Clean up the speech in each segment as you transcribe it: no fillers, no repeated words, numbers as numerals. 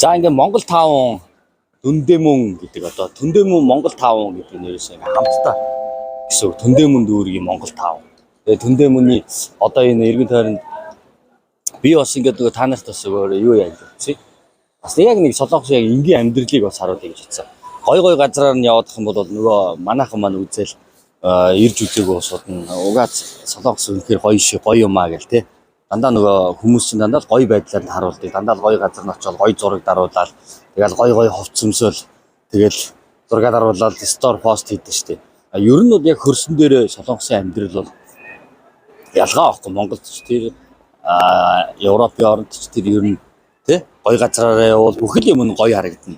За ингээд Монгол 5 Дүндээмүн гэдэг одоо Дүндээмүн Монгол 5 гэдэг нэрээс ингээд хамтдаа гэсэн үг. Дүндээмүн дүүргийн Монгол 5. Тэгээ Дүндээмүний одоо энэ иргэн тойронд би бас ингээд нөгөө та нарт бас юу яаж үзье. Бас яг нэг солонгос яг энгийн амьдралыг бас харуулъя гэж бодсон. Гой газраар нь явах юм бол нөгөө манайхан маань үзэл ирж үзээгөө судна. Угаад солонгос үнэхээр гоё юм аа гэл те. Дандаа нөгөө хүмүүс чинь дандаа гоё байдлаар харуулдаг. Дандаа гоё газар нь очиод гоё зураг даруулаад тэгэл гоё ховц өмсөөл тэгэл зураг даруулаад стор пост хийдэг штеп. Ер нь бол яг хөрсөн дээрээ солонгосын амьдрал бол ялгаа авахгүй. Монголд ч тэр Европын орнд ч тэр ер нь тий гоё газраараа явбал бүхэл юм нь гоё харагдана.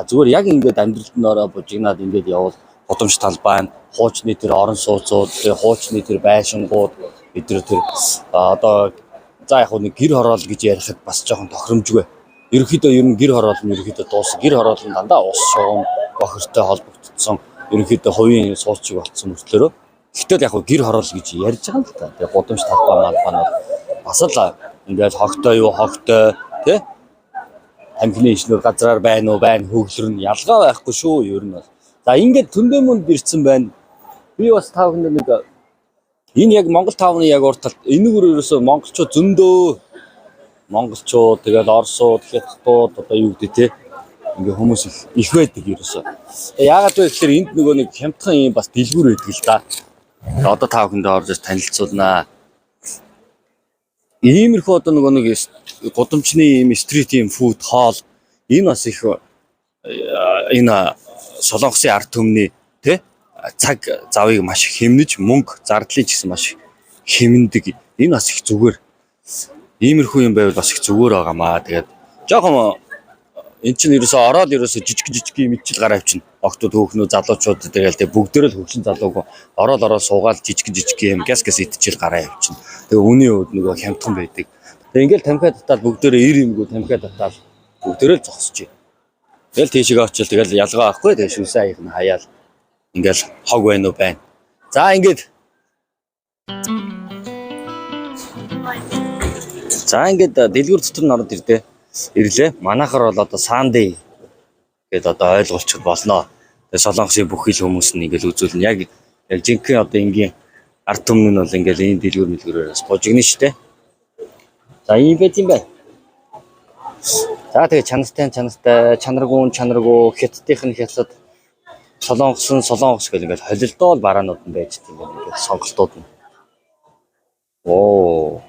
Зүгээр яг ингээд амьдралд нөрөө бужигнаад ингээд явбал гудамж талбай, хуучны тэр орон сууцууд, хуучны тэр байшингууд эдгээр тэр одоо за яг нэг гэр хороол гэж ярихад бас жоохон тохиромжгүй. Ерөнхийдөө ер нь гэр хороол нь ерөнхийдөө дуусах. Гэр хороол нь дандаа ус шугам бохиртой холбогдсон. Ерөнхийдөө хувийн суулчиг болсон мөртлөөрөө. Гэхдээ яг гэр хороол гэж ярьж байгаа юм л та. Тэгээ гудамж талбай малбай нь бас л ингээд хогтой тий амхны ишнэр газраар байна уу хөглөр нь ялгаа байхгүй шүү ер нь бол. За ингээд Дүндээмүнд ирсэн байна. Би бас та бүхэнд нэг энэ яг Монгол 5-ны яг урт талд энэгээр ерөөсөө монголчууд зөндөө монголчууд тэгэл орсууд хятадууд одоо юу гэдэг те ингээ хүмүүс их байдаг ерөөсөө. Яагаад вэ гэхээр энд нөгөө нэг хямдхан юм бас дэлгүүр байдаг л да. Одоо та бүхэнд орж танилцуулнаа. Иймэрхүү одоо нөгөө нэг гудамжны юм стрит юм фуд хоол энэ бас их энэ солонгосын ард түмний тий цаг завыг маш хэмнэж мөнгө зардлыг ч гэсэн маш хэмндэг. Энэ бас их зүгээр. Иймэрхүү юм байвал бас их зүгээр байгаамаа. Тэгээд жоохон эн чинь ерөөсөө жижиг юм ичил гараа авчина. Огтуд хөөхнөө залуучууд тэгэл тэг бүгдөө л хөвчин залууг ороод суугаад жижиг юм гяс идчихэл гараа авчина. Тэгээ үүний үед нөгөө хямдхан байдаг. Тэгээ ингээл тамхиа татаад бүгдөө ир юмгүй тамхиа татаад бүгдөө л зогсож. Тэгэл тийшээ очил тэгэл ялгаа авахгүй. Тэгээ шүнсэн аяг нь хаяал ингээл хог байна уу байна. За ингээд дэлгүүр дотор нь ороод ирлээ. Манайхаар бол одоо Sunday гэдэг одоо ойлгуулчих болно. Тэгээ солонгосын бүх ил хүмүүс нь ингээл үзүүлнэ. Яг жинхэнэ одоо энгийн ард түмэн нь бол ингээл энэ дэлгүүрээр бас бужигнэ штэ. За ийм байт юм байна. За тэгээ чанаргүй хятадын хятад солонгос гэл ингээл холилдоо бараанууд нь байж тийм ингээд сонголтууд нь. Оо.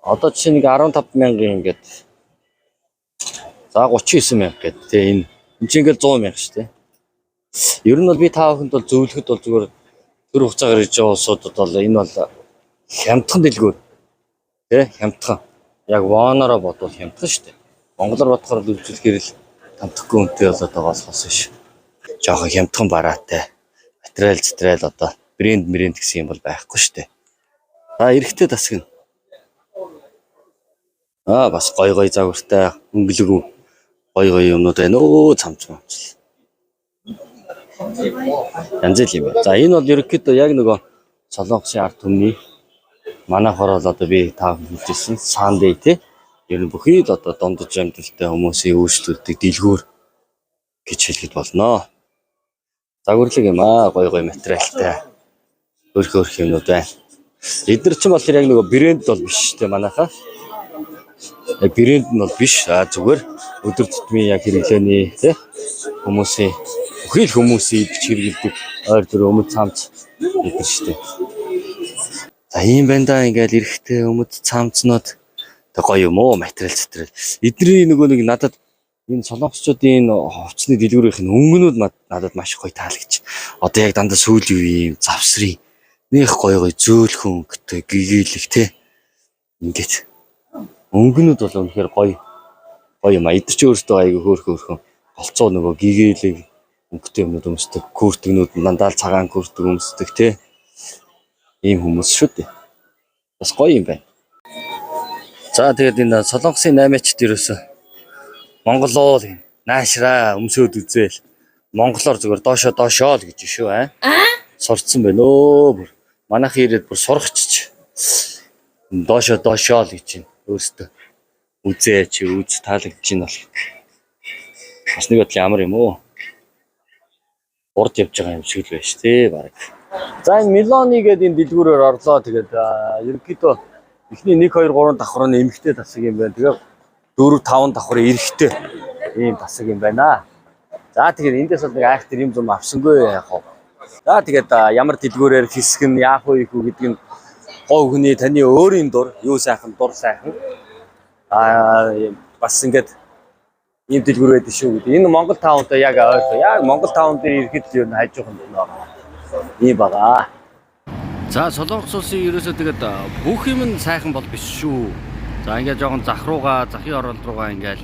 Одоо чинь нэг 15,000 ингээд за 39,000 гэдэг тийм энэ чинь ингээл 100,000 шүү дээ. Ер нь бол би та бүхэнд бол зөвлөхөд бол зүгээр төр хугацаагаар ирж байгаа улсуудад бол энэ бол хямдхан дэлгүүр тий хямдхан яг воонороо бодвол хямдхан шүү дээ. Монголоор бодохоор үзүүлэхээр л тамтахгүй үнэтэй болоод байгаас хос ш. Жохон хямдхан бараатай материал одоо брэнд гэсэн юм бол байхгүй шүү дээ. За эрэхтэй тасгна. Бас гоё загвартай өнгөлөг гоё юмнууд байна. Цамц. Янз бүр юм байна. За энэ бол ерөнхийдөө яг нөгөө солонгосын ард түмний манайхаар бол одоо би та хэлжсэн Sunday тий ер нь бүхий л одоо дундаж амьдралтай хүмүүсийн үйлчлүүлдэг дэлгүүр гэж хэлэхэд болно. Загварлаг юм гоё материалтай хөрх юмнууд байна. Эдгээр чинь бол яг нөгөө брэнд бол биш тий манайхаа. Брэнд нь бол биш. Зүгээр өдөр тутмын яг хэрэглээний тий хүмүүсийн бүхий л хүмүүсийн хэрэглэдэг ойр төр өмд цамц гэдэг штеп. За ийм байна да ингээл эрэхтэй өмд цамцнууд гоё юм уу материал. Эдний нөгөө нэг надад энэ солонгосчуудын хувцсны дэлгүүрийнх нь өнгөнүүд надад маш гоё таалагч. Одоо яг дандаа сүүлийн үеийн завсрын нэх гоё зөөлхөн өнгөтэй гэгээлэг тий ингээд өнгөнүүд бол үнэхээр гоё юм. Эдгээр ч өөртөө айгүй хөөрхөн голцоо нөгөө гэгээлэг өнгөтэй юмнууд өмсдөг, күртгнүүд дандаа цагаан күртэг өмсдөг тий ийм хүмүүс шүү дээ. Бас гоё юм байна. За тэгээд энэ солонгосын 8-ачд ерөөсө монголоо л наашраа өмсөд үзээл монголоор зүгээр доошоо л гэж шүү сурцсан байна бүр манайх ирээд бүр сурахчиж доошоо л гэж байна өөртөө үзээ чи үз таалагдж байна бол. Бас нэг бодлоо ямар юм уу? Урд явж байгаа юм шиг л байна шүү дээ баг. За энэ Милоны гэдэг энэ дэлгүүрээр орлоо. Тэгээд ерөнхийдөө эхний 1 2 3 давхар нь эмхтэй тасаг юм байна. Тэгээд 4 5 давхар эрэгтэй ийм тасаг юм байна. За тэгээд эндээс бол нэг айхтар юм зам авсангүй яах вэ? За тэгээд ямар дэлгүүрээр хэсэг нь яах вэ гэдэг нь гой хүний таны өөрийн дур, юу сайхан дур сайхан. Бас ингээд ийм дэлгүүр байдаг шүү гэдэг. Энэ Монгол таунтай яг ойлгоо. Яг Монгол таун дээр ирэхэд л юу хайж байгаа юм байна. Ийм байгаа. За Солонгос улсын ерөөсөө тэгээд бүх юм нь сайхан бол биш шүү. За ингээд жоохон зах захын оролт руугаа ингээд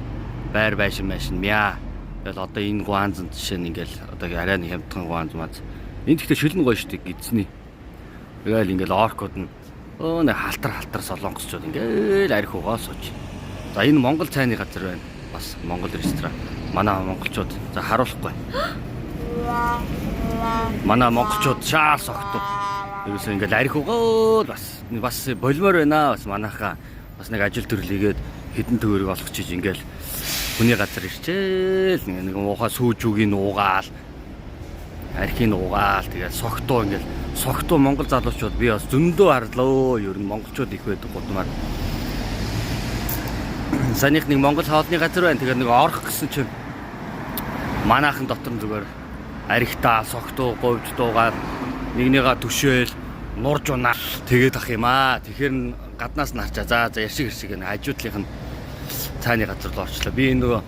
байр байшин мяа. Тэгэл одоо энэ гуанзан жишээ нь ингээл одоо арай нэг хямдхан гуанз мааз. Энд ихтэй шилэн гоё штеп гидсний. Тэгэл ингээл оркууд нь нэг халтар солонгосчууд ингээл арх угаа сууж. За энэ Монгол цайны газар байна. Бас Монгол ресторан. Манай монголчууд за харуулахгүй. Манай монголчууд шаар согтуу. Ерөөсөө ингээл арх угаа бас болмоор байна. Бас манайхаа бас нэг ажил төрлийгээд хэдэн төгрөг олох чиж ингээл хүний газар ирчээл нэг уухаа сүүжүүгийн уугаал архийг уугаал тэгээд согтуу монгол залуучууд би бас зөндөө харлаа. Ер нь монголчууд их байдаг гудмаар. Санийх нэг монгол хоолны газар байна. Тэгээд нэг орох гэсэн чинь манайхан дотор зүгээр архитаа согтуу говьд дуугаад нэгнийгаа түшээл нурж унаа тэгээд ах юм аа. Тэгэхээр гаднаас нь харчаа. За яшиг нэг хажуудлынх нь цааны газар руу орчлоо. Би энэ нөгөө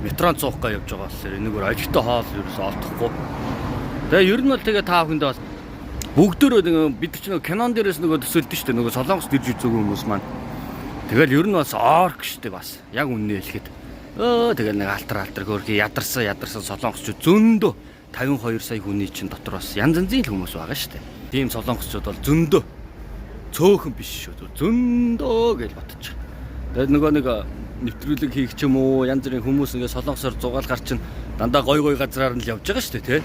метрон цуухгаа явж байгаа болохоор энэ нөгөө ожигтой хоол ерөөсөө олдохгүй. Тэгээ ер нь бол тэгээ та бүхэндээ бас бүгдөө нөгөө бид ч нөгөө кинон дээрээс нөгөө төсөөлдөн шүү дээ. Нөгөө солонгос дэрж үзээгүй хүмүүс маань. Тэгэл ер нь бас орк шүү дээ бас. Яг үннээ хэлэхэд. Тэгэл нэг алтар хөөрхий ядарсан солонгосчууд зөндөө 52 сая хүний чинь дотор бас янз янзын хүмүүс байгаа шүү дээ. Тийм солонгосчууд бол зөндөө цөөхөн биш шүү. Зөндөө гэж бодчих. Тэгээд нөгөө нэг нэвтрүүлэг хийх ч юм уу янз бүрийн хүмүүс ингээд солонгосоор зугаалгаар чинь дандаа гой газраар нь л явж байгаа шүү дээ тий.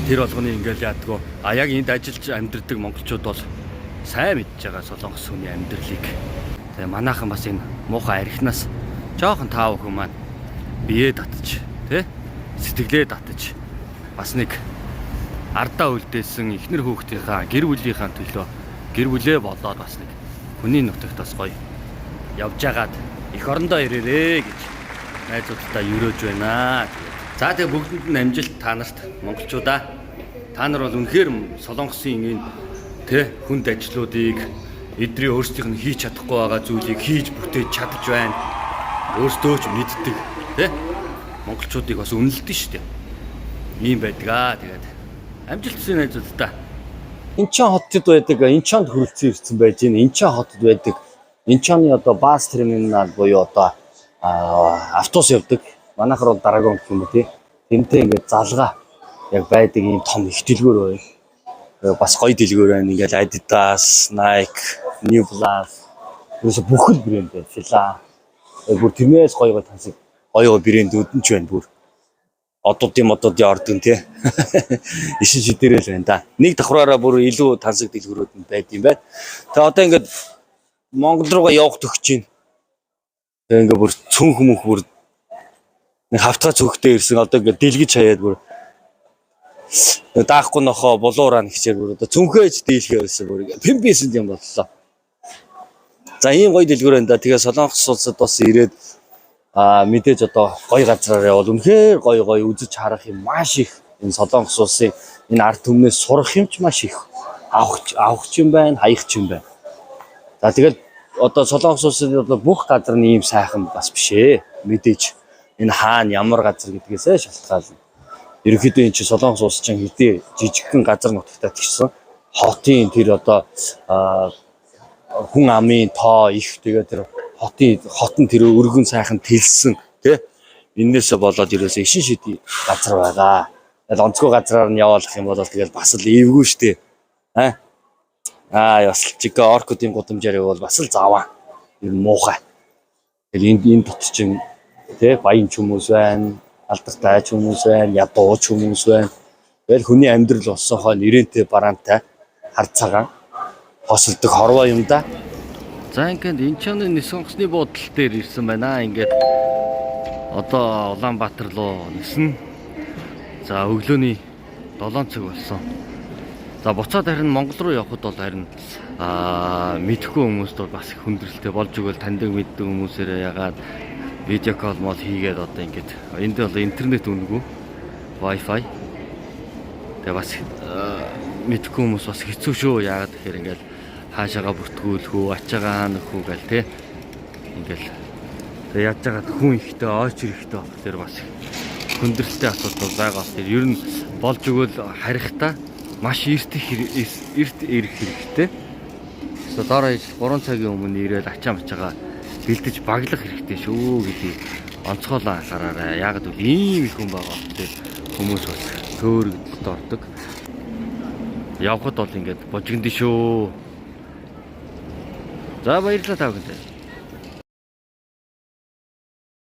Тэр болгоны ингээд яадгүй. Яг энд ажиллаж амьдардаг монголчууд бол сайн мэдж байгаа солонгос хүний амьдралыг. Тэгээ манайхан бас энэ муухай архинаас жоохон таав хүмүүс маань бие татчих тий. Сэтгэлээ татчих. Бас нэг ардаа үлдээсэн эхнэр хүүхдийнхаа гэр бүлийнхаа төлөө гэр бүлээ болоод бас нэг хүний нутагт бас гоё явж агаад их орондоо ирээрээ гэж найзуудтай өрөөж байна. За тэгээ бүгдэнд нь амжилт та нарт монголчуудаа. Та нар бол үнэхээр солонгосын энэ тэ хүнд ажлуудыг эдрийн өөрсдийнх нь хийж чадахгүй байгаа зүйлийг хийж бүтээж чадж байна. Өөрсдөө ч мэддэг тэ монголчуудыг бас үнэлдэг шүү дээ. Ийм байдгаа. Тэгээд амжилт хүсье найзуудаа. Инчон хотод байдаг, Инчонд хөрөлцөн ирсэн байж байна. Инчон хотод байдаг. Инчоны одоо бааз терминал буюу одоо автобус явдаг. Манайхаар бол дараагийн гэх юм уу тий. Тэмтэй ингээд залгаа яг байдаг ийм том их дэлгүүр байна. Бас гоё дэлгүүр байна. Ингээд Adidas, Nike, New Balance ерөөсө бүхэл брэнд байна. Fila. Бүр тэрнээс гоё тансаг гоё брэндүүд нь ч байна бүр. Одуудын ордон тий. Ишин шидэрэл байна да. Нэг давхраараа бүр илүү тансаг дэлгүүрүүд нь байд юм байна. Тэгээ одоо ингээд Монгол руугаа явах төгч чинь. Тэгээ ингээд бүр цүн хүмүүх бүр нэг хавтгай цөгтөө ирсэн. Одоо ингээд дэлгэж хаяад бүр даахгүй нохоо булуураа нэгчээр бүр одоо цүнхээж дийлхээ байсан бүр пимписэн юм боллоо. За ийм гоё дэлгүүр байна да. Тэгээ солонгос улсад бас ирээд мэдээж одоо гоё газраар явал үнэхээр гоё үзэж харах юм маш их. Энэ солонгос улсын энэ ард түмнээс сурах юм ч маш их. Авах ч юм байна, хаях ч юм байна. За тэгэл одоо солонгос улсад одоо бүх газар нь ийм сайхан бас биш ээ. Мэдээж энэ хаана ямар газар гэдгээсээ шалтгаална. Ерөнхийдөө энэ чи солонгос улс чинь хэдий жижигхэн газар нутагтаа тэгсэн хотын тэр одоо хүн амын тоо их тэгээ тэр хотын тэр өргөн сайхан тэлсэн тий энээсээ болоод ерөөсөө ишин шидий газар байгаа. Тэгэл онцгой газраар нь явуулах юм бол тэгэл бас л эвгүй штэ. Бас чигээ оркуудын гудамжаар явал бас л заваа. Ер нь муухай. Тэгэл энэ дотор чинь тий баян ч хүмүүс байна. Алдартай ч хүмүүс байна, ядуу ч хүмүүс байна. Тэгэл хүний амьдрал болсон хойно ирэнтэй бараантай хар цагаан хосолдог хорвоо юм да. За ингээд Инчоны Сонгосны буудлын дээр ирсэн байна. Ингээд одоо Улаанбаатар руу нисэн. За өглөөний 7 цаг болсон. За буцаад харин Монгол руу явхад бол харин мэдхгүй хүмүүст бол бас их хүндрэлтэй болж өгөөл таньдаг мэддэг хүмүүсээрээ ягаад видео кол мол хийгээд одоо ингээд энд бол интернет үнэгүй Wi-Fi. Тэгээ бас мэдхгүй хүмүүс бас хэцүү шүү. Яагаад тэгэхээр ингээд хаашаага бүртгүүлэх үү, ачаагаа хаанах үү гэл те. Ингээл тэгээ яаж байгаа хүн ихтэй, ойч ихтэй болох тэр бас хүндрэлтэй асуудал байгаа. Тэр ер нь болж өгөөл харихтаа маш эрт ирэх хэрэгтэй. So дараа 3 цагийн өмнө ирээд ачаа мачаагаа бэлдэж баглах хэрэгтэй шүү гэдгийг онцгойлоо анхаараарай. Яг л ийм их хүн байгаа. Тэгээд хүмүүс бас төөрөгдөлд ордог. Явхад бол ингээд божигдэн шүү. За баярлалаа та бүхэнд.